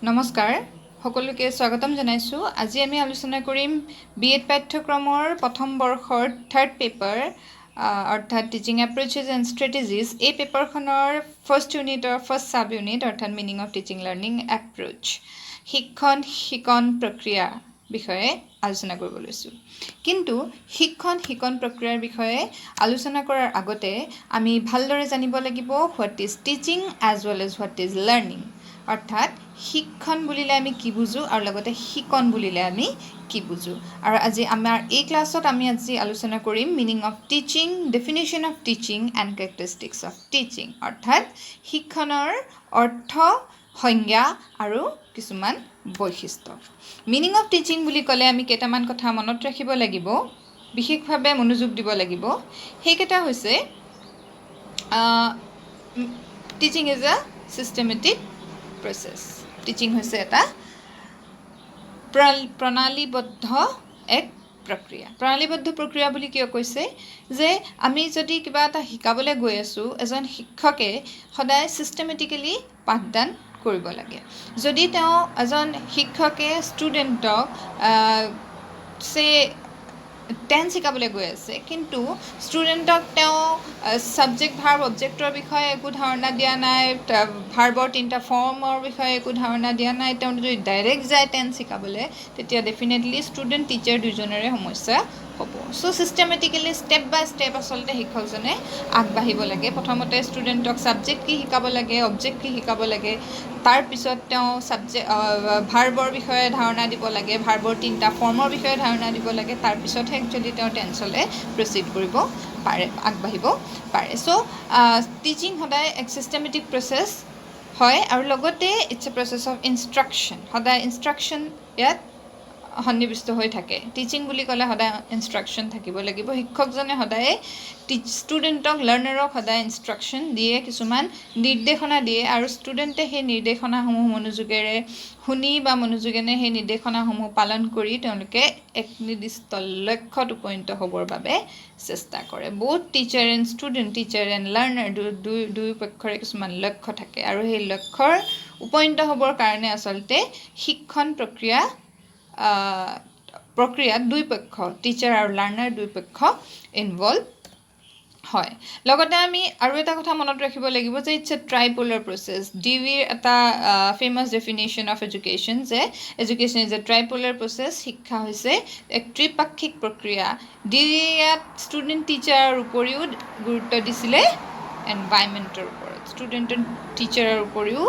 নমস্কাৰ সকলোকে স্বাগতম জনাইছো আজি আমি আলোচনা কৰিম বিএড পাঠ্যক্ৰমৰ প্ৰথম বৰ্ষৰ থাৰ্ড পেপাৰ অৰ্থাৎ টিচিং এপ্ৰোচেছ এণ্ড ষ্ট্ৰেটেজিজ এই পেপাৰখনৰ ফাৰ্ষ্ট ইউনিটৰ ফাৰ্ষ্ট সাব ইউনিট অৰ্থাৎ meaning of teaching learning approach শিক্ষণ প্ৰক্ৰিয়া বিষয়ে আলোচনা কৰিব লৈছো কিন্তু শিক্ষণ প্ৰক্ৰিয়াৰ বিষয়ে আলোচনা কৰাৰ আগতে আমি ভালদৰে জানিব লাগিব what is teaching as well as what is learning অৰ্থাৎ শিক্ষণ বুলিলে আমি কি বুজো আৰু লগতে শিকণ বুলিলে আমি কি বুজো আৰু আজি আমাৰ এই ক্লাছত আমি আজি আলোচনা কৰিম meaning of teaching definition of teaching and characteristics of teaching অৰ্থাৎ শিক্ষণৰ অৰ্থ সংজ্ঞা আৰু কিছুমান বৈশিষ্ট্য মিনিং অফ টিচিং বুলি ক'লে আমি কেইটামান কথা মনত ৰাখিব লাগিব বিশেষভাৱে মনোযোগ দিব লাগিব সেইকেইটা হৈছে teaching is a systematic process teaching হৈছে এটা প্ৰণালীবদ্ধ এক প্ৰণালীবদ্ধ প্ৰক্ৰিয়া বুলি কিয় কৈছে যে আমি যদি কিবা এটা শিকাবলৈ গৈ আছোঁ এজন শিক্ষকে সদায় চিষ্টেমেটিকেলি পাঠদান কৰিব লাগে যদি তেওঁ এজন শিক্ষকে ষ্টুডেণ্টক টেন্স শিকাবলৈ গৈ আছে কিন্তু ষ্টুডেণ্টক তেওঁ ছাবজেক্ট ভাৰ্ব অবজেক্টৰ বিষয়ে একো ধাৰণা দিয়া নাই ভাৰ্বৰ তিনিটা ফৰ্মৰ বিষয়ে একো ধাৰণা দিয়া নাই তেওঁ যদি ডাইৰেক্ট যায় টেন্স শিকাবলৈ তেতিয়া ডেফিনেটলি ষ্টুডেণ্ট টিচাৰ দুজনৰে সমস্যা হ'ব চ' চিষ্টেমেটিকেলি ষ্টেপ বাই ষ্টেপ আচলতে শিক্ষকজনে আগবাঢ়িব লাগে প্ৰথমতে ষ্টুডেণ্টক ছাবজেক্ট কি শিকাব লাগে অবজেক্ট কি শিকাব লাগে তাৰপিছত তেওঁ ভাৰ্বৰ বিষয়ে ধাৰণা দিব লাগে ভাৰ্বৰ তিনিটা ফৰ্মৰ বিষয়ে ধাৰণা দিব লাগে তাৰপিছতহে একচুৱেলি তেওঁ টেন্সলৈ প্ৰচিড কৰিব পাৰে আগবাঢ়িব পাৰে চ' টিচিং সদায় এক চিষ্টেমেটিক প্ৰচেছ হয় আৰু লগতে it's a process of instruction সদায় ইনষ্ট্ৰাকশ্যন ইয়াত সন্নিৱিষ্ট হৈ থাকে টিচিং বুলি ক'লে সদায় ইনষ্ট্ৰাকশ্যন থাকিব লাগিব শিক্ষকজনে সদায় ষ্টুডেণ্টক লাৰ্ণাৰক সদায় ইনষ্ট্ৰাকশ্যন দিয়ে কিছুমান নিৰ্দেশনা দিয়ে আৰু ষ্টুডেণ্টে সেই নিৰ্দেশনাসমূহ মনোযোগেৰে শুনি বা মনোযোগেৰে সেই নিৰ্দেশনাসমূহ পালন কৰি তেওঁলোকে এক নিৰ্দিষ্ট লক্ষ্যত উপনীত হ'বৰ বাবে চেষ্টা কৰে বহুত teacher and student teacher and learner দুই পক্ষৰে কিছুমান লক্ষ্য থাকে আৰু সেই লক্ষ্যৰ উপনীত হ'বৰ কাৰণে আচলতে শিক্ষণ প্ৰক্ৰিয়াত দুই পক্ষ টিচাৰ আৰু লাৰ্ণাৰ দুই পক্ষ ইনভলভ হয় লগতে আমি আৰু এটা কথা মনত ৰাখিব লাগিব যে ইটছ এ ট্ৰাইপলাৰ প্ৰচেছ ডিভিৰ এটা ফেমাছ ডেফিনেশ্যন অফ এডুকেশ্যন যে এডুকেশ্যন ইজ এ ট্ৰাইপলাৰ প্ৰচেছ শিক্ষা হৈছে এক ত্ৰিপাক্ষিক প্ৰক্ৰিয়া ডিভিয়ে ইয়াত ষ্টুডেণ্ট টিচাৰৰ উপৰিও গুৰুত্ব দিছিলে এনভাইৰনমেণ্টৰ ওপৰত ষ্টুডেণ্ট এণ্ড টিচাৰৰ উপৰিও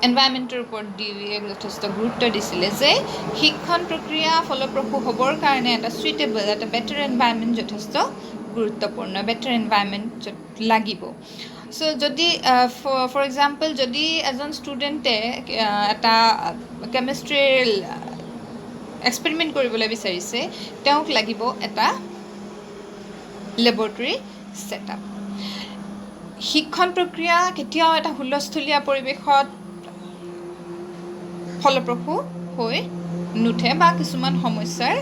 এনভাইৰনমেণ্টৰ ওপৰত ডিভিয়ে যথেষ্ট গুৰুত্ব দিছিলে যে শিক্ষণ প্ৰক্ৰিয়া ফলপ্ৰসূ হ'বৰ কাৰণে এটা চুইটেবল এটা বেটাৰ এনভাইৰনমেণ্ট যথেষ্ট গুৰুত্বপূৰ্ণ বেটাৰ এনভাইৰনমেণ্ট লাগিব চ' যদি ফৰ এক্সাম্পল যদি এজন ষ্টুডেণ্টে এটা কেমেষ্ট্ৰিৰ এক্সপেৰিমেণ্ট কৰিবলৈ বিচাৰিছে তেওঁক লাগিব এটা লেবৰেটৰী ছেটআপ শিক্ষণ প্ৰক্ৰিয়া কেতিয়াও এটা হুলস্থুলীয়া পৰিৱেশত ফলপ্ৰসূ হৈ নুঠে বা কিছুমান সমস্যাৰ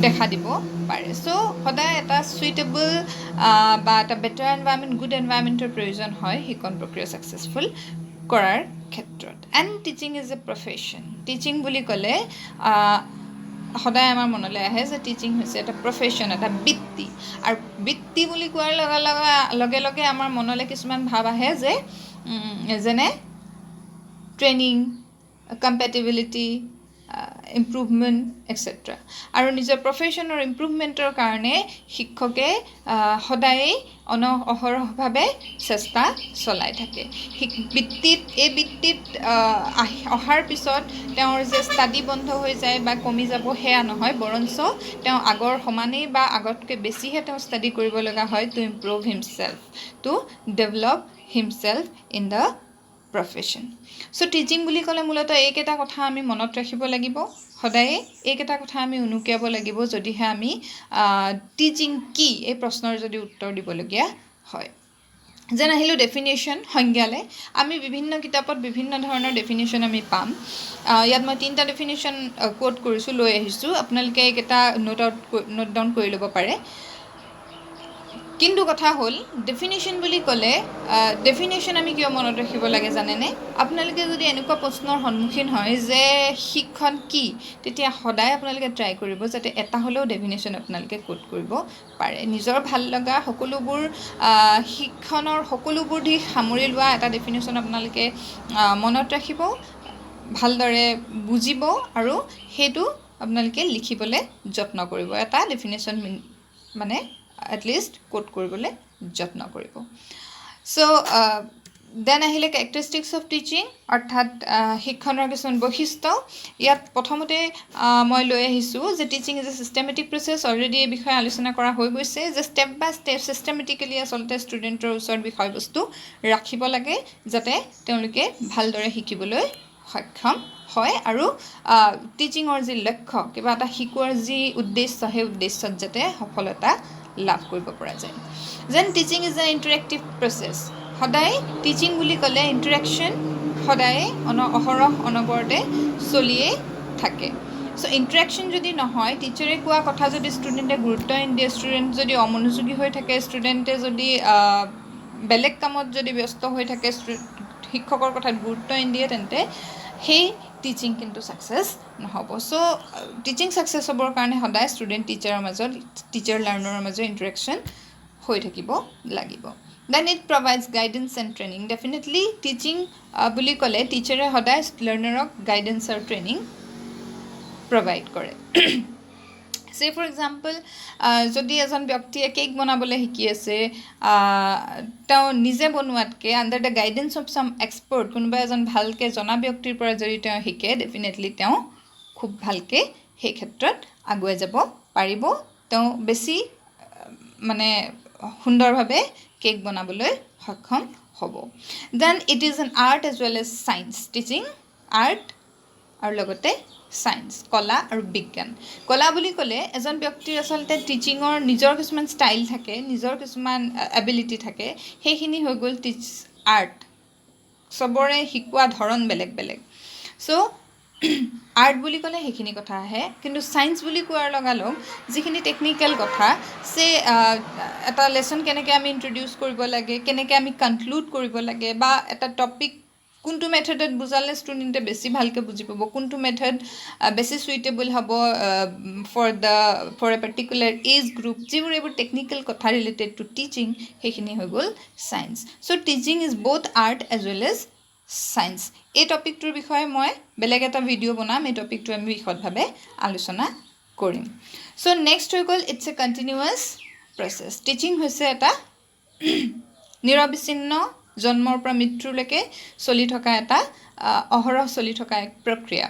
দেখা দিব পাৰে চ' সদায় এটা চুইটেবল বা এটা বেটাৰ এনভাইৰনমেণ্ট গুড এনভাইৰনমেণ্টৰ প্ৰয়োজন হয় শিক্ষণ প্ৰক্ৰিয়া ছাকচেছফুল কৰাৰ ক্ষেত্ৰত and teaching is a profession teaching বুলি ক'লে সদায় আমাৰ মনলৈ আহে যে টিচিং হৈছে এটা প্ৰফেশ্যন এটা বৃত্তি আৰু বৃত্তি বুলি কোৱাৰ লগে লগে আমাৰ মনলৈ কিছুমান ভাৱ আহে যে যেনে ট্ৰেইনিং কম্পেটিবিলিটি ইম্প্ৰুভমেণ্ট এক্সেট্ৰা আৰু নিজৰ প্ৰফেশ্যনৰ ইম্প্ৰুভমেণ্টৰ কাৰণে শিক্ষকে সদায়েই অহৰহভাৱে চেষ্টা চলাই থাকে এই বৃত্তিত অহাৰ পিছত তেওঁৰ যে ষ্টাডি বন্ধ হৈ যায় বা কমি যাব সেয়া নহয় বৰঞ্চ তেওঁ আগৰ সমানেই বা আগতকৈ বেছিহে তেওঁ ষ্টাডি কৰিব লগা হয় to improve himself to develop himself in the profession so' teaching বুলি ক'লে মূলতঃ এইকেইটা কথা আমি মনত ৰাখিব লাগিব সদায়ে এইকেইটা কথা আমি উনুকিয়াব লাগিব যদিহে আমি টিচিং কি এই প্ৰশ্নৰ যদি উত্তৰ দিবলগীয়া হয় যেন আহিলোঁ ডেফিনেশ্যন সংজ্ঞালে আমি বিভিন্ন কিতাপত বিভিন্ন ধৰণৰ ডেফিনেশ্যন আমি পাম ইয়াত মই তিনিটা ডেফিনেশ্যন কোট কৰিছোঁ লৈ আহিছোঁ আপোনালোকে এইকেইটা নোট ডাউন কৰি ল'ব পাৰে কিন্তু কথা হ'ল ডেফিনেশ্যন বুলি ক'লে ডেফিনেশ্যন আমি কিয় মনত ৰাখিব লাগে জানেনে? আপোনালোকে যদি এনেকুৱা প্ৰশ্নৰ সন্মুখীন হয় যে শিক্ষণ কি, তেতিয়া সদায় আপোনালোকে ট্ৰাই কৰিব যাতে এটা হ'লেও ডেফিনেশ্যন আপোনালোকে কোট কৰিব পাৰে। নিজৰ ভাল লগা সকলোবোৰ শিক্ষণৰ সকলোবোৰ দিশ সামৰি লোৱা এটা ডেফিনেশ্যন আপোনালোকে মনত ৰাখিব, ভালদৰে বুজিব আৰু সেইটো আপোনালোকে লিখিবলৈ যত্ন কৰিব। এটা ডেফিনেশ্যন মানে এটলিষ্ট কোট কৰিবলৈ যত্ন কৰিব। দেন আহিলে কেৰেক্টাৰিষ্টিক্স অফ টিচিং, অৰ্থাৎ শিক্ষণৰ কিছুমান বৈশিষ্ট্য। ইয়াত প্ৰথমতে মই লৈ আহিছোঁ যে teaching is a systematic process. Already এই বিষয়ে আলোচনা কৰা হৈ গৈছে যে ষ্টেপ বাই ষ্টেপ ছিষ্টেমেটিকেলি আচলতে ষ্টুডেণ্টৰ ওচৰত বিষয়বস্তু ৰাখিব লাগে যাতে তেওঁলোকে ভালদৰে শিকিবলৈ সক্ষম হয় আৰু টিচিঙৰ যি লক্ষ্য, কিবা এটা শিকোৱাৰ যি উদ্দেশ্য, সেই উদ্দেশ্যত যাতে সফলতা লাভ কৰিব পৰা যায়। যেন teaching is an interactive process. সদায় টিচিং বুলি ক'লে ইণ্টাৰেকশ্যন সদায় অহৰহ অনবৰতে চলিয়েই থাকে। চ' ইণ্টাৰেকশ্যন যদি নহয়, টিচাৰে কোৱা কথা যদি ষ্টুডেণ্টে গুৰুত্ব নিদিয়ে, ষ্টুডেণ্ট যদি অমনোযোগী হৈ থাকে, ষ্টুডেণ্টে যদি বেলেগ কামত যদি ব্যস্ত হৈ থাকে, শিক্ষকৰ কথাত গুৰুত্ব নিদিয়ে, তেন্তে সেই টিচিং কিন্তু ছাকচেছ নহ'ব। চ' টিচিং ছাকচেছ হ'বৰ কাৰণে সদায় ষ্টুডেণ্ট টিচাৰৰ মাজত, টিচাৰ লাৰ্ণাৰৰ মাজত ইণ্টাৰেকশ্যন হৈ থাকিব লাগিব। Then it provides guidance and training. Definitely teaching বুলি ক'লে টিচাৰে সদায় লাৰ্ণাৰক গাইডেন্স আৰু ট্ৰেইনিং প্ৰভাইড কৰে। চে ফৰ এক্সাম্পল, যদি এজন ব্যক্তিয়ে কেক বনাবলৈ শিকি আছে, তেওঁ নিজে বনোৱাতকৈ আণ্ডাৰ দ্য গাইডেন্স অফ চাম এক্সপাৰ্ট, কোনোবা এজন ভালকৈ জনা ব্যক্তিৰ পৰা যদি তেওঁ শিকে, ডেফিনেটলি তেওঁ খুব ভালকৈ সেই ক্ষেত্ৰত আগুৱাই যাব পাৰিব। তেওঁ বেছি মানে সুন্দৰভাৱে কেক বনাবলৈ সক্ষম হ'ব। Then it is an art as well as science. Teaching art আৰু লগতে ছায়েন্স, কলা আৰু বিজ্ঞান। কলা বুলি ক'লে এজন ব্যক্তিৰ আচলতে টিচিঙৰ নিজৰ কিছুমান ষ্টাইল থাকে, নিজৰ কিছুমান এবিলিটি থাকে, সেইখিনি হৈ গ'ল আৰ্ট। চবৰে শিকোৱা ধৰণ বেলেগ বেলেগ। চ' আৰ্ট বুলি ক'লে সেইখিনি কথা আহে। কিন্তু ছায়েন্স বুলি কোৱাৰ লগালগ যিখিনি টেকনিকেল কথা, এটা লেচন কেনেকৈ আমি ইণ্ট্ৰডিউচ কৰিব লাগে, কেনেকৈ আমি কনক্লুড কৰিব লাগে, বা এটা টপিক কোনটো মেথডত বুজালে ষ্টুডেণ্টে বেছি ভালকৈ বুজি পাব, কোনটো মেথড বেছি চুইটেবল হ'ব for a particular age group, এইবোৰ টেকনিকেল কথা ৰিলেটেড টু টিচিং, সেইখিনি হৈ গ'ল science. So' teaching is both art as well as science. এই টপিকটোৰ বিষয়ে মই বেলেগ এটা ভিডিঅ' বনাম, এই টপিকটো আমি বিশদভাৱে আলোচনা কৰিম। চ' নেক্সট হৈ গ'ল it's a continuous process. Teaching হৈছে এটা নিৰবিচ্ছিন্ন, জন্মৰ পৰা মৃত্যুলৈকে চলি থকা এটা অহৰহ চলি থকা এক প্ৰক্ৰিয়া।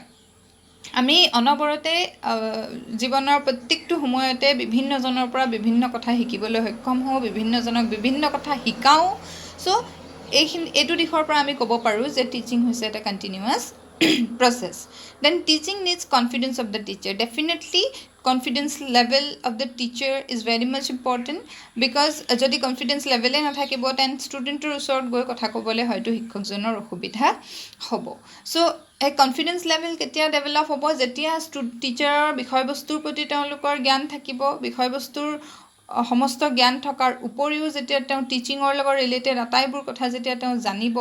আমি অনবৰতে জীৱনৰ প্ৰত্যেকটো সময়তে বিভিন্নজনৰ পৰা বিভিন্ন কথা শিকিবলৈ সক্ষম হওঁ, বিভিন্নজনক বিভিন্ন কথা শিকাওঁ। চ' এইটো দিশৰ পৰা আমি ক'ব পাৰোঁ যে টিচিং হৈছে এটা continuous process. Then teaching needs confidence of the teacher. Definitely confidence level of the teacher is very much important, because যদি কনফিডেন্স লেভেলেই নাথাকিব, তেন ষ্টুডেণ্টৰ ওচৰত গৈ কথা ক'বলৈ হয়তো শিক্ষকজনৰ অসুবিধা হ'ব। চ' এই কনফিডেন্স লেভেল কেতিয়া ডেভেলপ হ'ব? যেতিয়া টিচাৰৰ বিষয়বস্তুৰ প্ৰতি তেওঁলোকৰ জ্ঞান থাকিব, বিষয়বস্তুৰ সমস্ত জ্ঞান থকাৰ উপৰিও যেতিয়া তেওঁ টিচিঙৰ লগত ৰিলেটেড আটাইবোৰ কথা যেতিয়া তেওঁ জানিব,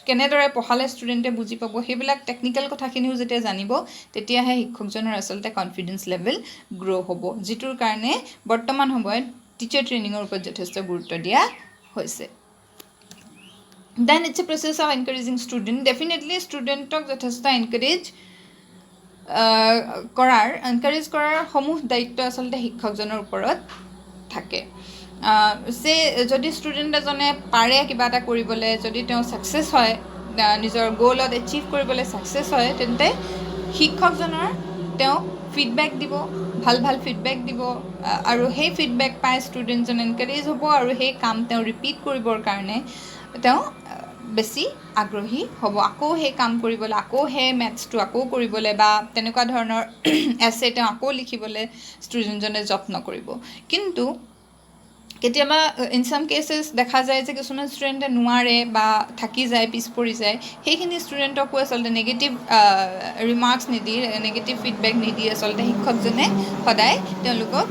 কেনেদৰে পঢ়ালে ষ্টুডেণ্টে বুজি পাব, সেইবিলাক টেকনিকেল কথাখিনিও যেতিয়া জানিব, তেতিয়াহে শিক্ষকজনৰ আচলতে কনফিডেন্স লেভেল গ্ৰ' হ'ব, যিটোৰ কাৰণে বৰ্তমান সময়ত টিচাৰ ট্ৰেইনিঙৰ ওপৰত যথেষ্ট গুৰুত্ব দিয়া হৈছে। Then it's a process of encouraging student. Definitely ষ্টুডেণ্টক যথেষ্ট এনকাৰেজ কৰাৰ সমূহ দায়িত্ব আচলতে শিক্ষকজনৰ ওপৰত থাকে। যদি ষ্টুডেণ্ট এজনে পাৰে কিবা এটা কৰিবলৈ, যদি তেওঁ ছাকচেছ হয়, নিজৰ গ'লত এচিভ কৰিবলৈ ছাকচেছ হয়, তেন্তে শিক্ষকজনৰ তেওঁক ফিডবেক দিব, ভাল ভাল ফিডবেক দিব, আৰু সেই ফিডবেক পাই ষ্টুডেণ্টজন এনকাৰেজ হ'ব, আৰু সেই কাম তেওঁ ৰিপিট কৰিবৰ কাৰণে তেওঁ বেছি আগ্ৰহী হ'ব, আকৌ সেই কাম কৰিবলৈ, আকৌ সেই মেথছটো আকৌ কৰিবলৈ, বা তেনেকুৱা ধৰণৰ এছে তেওঁ আকৌ লিখিবলৈ ষ্টুডেণ্টজনে যত্ন কৰিব। কিন্তু কেতিয়াবা ইন চাম কেচেছ দেখা যায় যে কিছুমান ষ্টুডেণ্টে নোৱাৰে বা থাকি যায়, পিছ পৰি যায়। সেইখিনি ষ্টুডেণ্টকো আচলতে নেগেটিভ ৰিমাৰ্কছ নিদি, নেগেটিভ ফিডবেক নিদি আচলতে শিক্ষকজনে সদায় তেওঁলোকক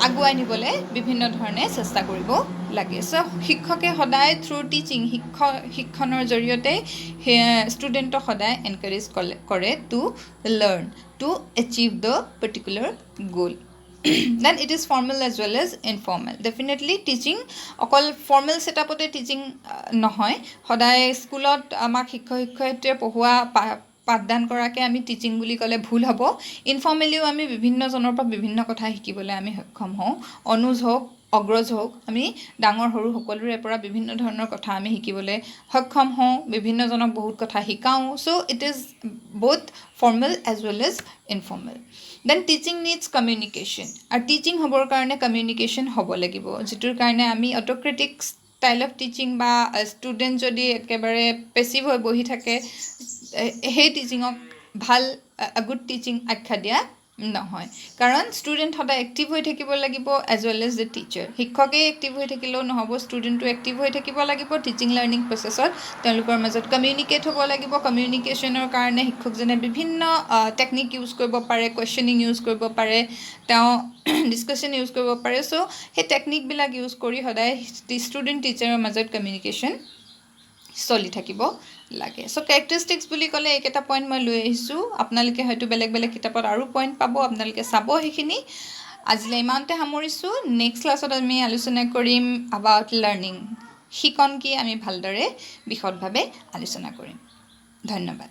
আগুৱাই নিবলৈ বিভিন্ন ধৰণে চেষ্টা কৰিব লাগে চ' শিক্ষকে সদায় থ্ৰু টিচিং শিক্ষণৰ জৰিয়তে ষ্টুডেণ্টক সদায় এনকাৰেজ কৰে to learn to achieve the particular goal then it is formal as well as informal definitely teaching অকল formal setupতে teaching নহয় সদায় স্কুলত আমাক শিক্ষয়িত্ৰীয়ে পঢ়োৱা পাঠদান কৰাকে আমি টিচিং বুলি ক'লে ভুল হ'ব ইনফৰ্মেলিও আমি বিভিন্নজনৰ পৰা বিভিন্ন কথা শিকিবলৈ আমি সক্ষম হওঁ অনুজ হওক অগ্ৰজ হওক আমি ডাঙৰ সৰু সকলোৰে পৰা বিভিন্ন ধৰণৰ কথা আমি শিকিবলৈ সক্ষম হওঁ বিভিন্নজনক বহুত কথা শিকাওঁ so' it is both formal as well as informal then teaching needs communication আৰু টিচিং হ'বৰ কাৰণে কমিউনিকেশ্যন হ'ব লাগিব যিটোৰ কাৰণে আমি অট'ক্ৰেটিক ষ্টাইল অফ টিচিং বা ষ্টুডেণ্ট যদি একেবাৰে পেচিভ হৈ বহি থাকে সেই টিচিঙক ভাল গুড টিচিং আখ্যা দিয়া নহয় কাৰণ ষ্টুডেণ্ট সদায় এক্টিভ হৈ থাকিব লাগিব as well as the teacher শিক্ষকেই এক্টিভ হৈ থাকিলেও নহ'ব ষ্টুডেণ্টো এক্টিভ হৈ থাকিব লাগিব টিচিং লাৰ্ণিং প্ৰচেছত তেওঁলোকৰ মাজত কমিউনিকেট হ'ব লাগিব কমিউনিকেশ্যনৰ কাৰণে শিক্ষকজনে বিভিন্ন টেকনিক ইউজ কৰিব পাৰে কুৱেশ্যনিং ইউজ কৰিব পাৰে তেওঁ ডিছকাশ্যন ইউজ কৰিব পাৰে চ' সেই টেকনিকবিলাক ইউজ কৰি সদায় ষ্টুডেণ্ট টিচাৰৰ মাজত কমিউনিকেশ্যন চলি থাকিব লাগে চ' কেৰেক্টাৰিষ্টিক্স বুলি ক'লে এইকেইটা পইণ্ট মই লৈ আহিছোঁ আপোনালোকে হয়তো বেলেগ বেলেগ কিতাপত আৰু পইণ্ট পাব আপোনালোকে চাব সেইখিনি আজিলৈ ইমানতে সামৰিছোঁ নেক্সট ক্লাছত আমি আলোচনা কৰিম এবাউট লাৰ্ণিং শিকন কি আমি ভালদৰে বিশদভাৱে আলোচনা কৰিম ধন্যবাদ